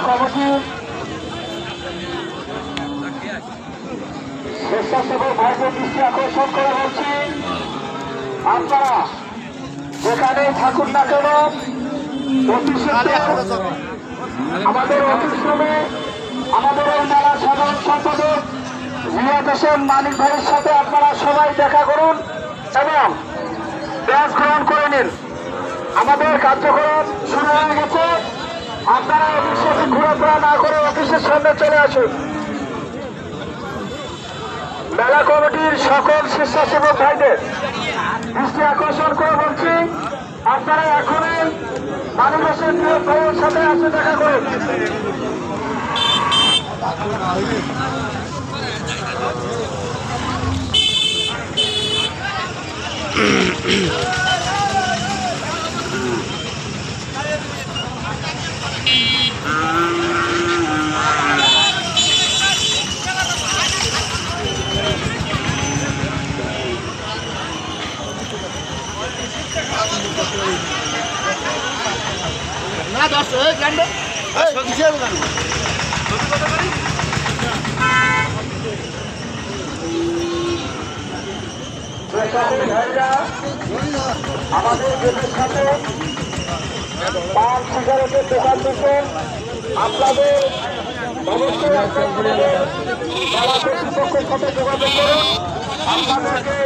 কমিটির স্বেচ্ছাসেবক ভাইদের দৃষ্টি আকর্ষণ করে বলছি, আপনারা যেখানে থাকুন না কেন আমাদের অফিস রুমে আমাদের এই মেলার সাধারণ সম্পাদক রিয়াদ হোসেন মানিক ভাইয়ের সাথে আপনারা সবাই দেখা করুন এবং ব্যাস গ্রহণ করে নিন। আমাদের কার্যক্রম শুরু হয়ে গেছে, আপনারা অফিসে ঘোরাফেরা না করে অফিসের সামনে চলে আসুন। মেলা কমিটির সকল স্বেচ্ছাসেবক ভাইদের দৃষ্টি আকর্ষণ করে বলছি, আপনারা এখনই মানিক হোসেন রিয়াদ ভাইয়ের সাথে আসে দেখা করুন। না 10 গান্ডে কিসের গান আমাদের দেশের সাথে পান সিগারেটের দোকান দিচ্ছেন, আপনাদের অবশ্যই মেলা কর্তৃপক্ষের সাথে যোগাযোগ করুন। আপনাদেরকে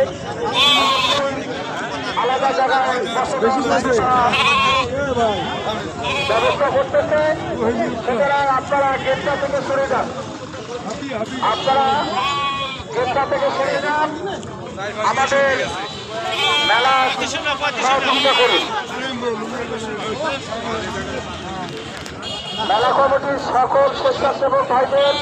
আলাদা জায়গায় ব্যবস্থা করতেছে, সুতরাং আপনারা গেটটা থেকে সরে যান। আপনারা গেটটা থেকে সরে যান, আমাদের মেলা সহযোগিতা করুন। মেলা কমিটির সকল স্বেচ্ছাসেবক ভাইদের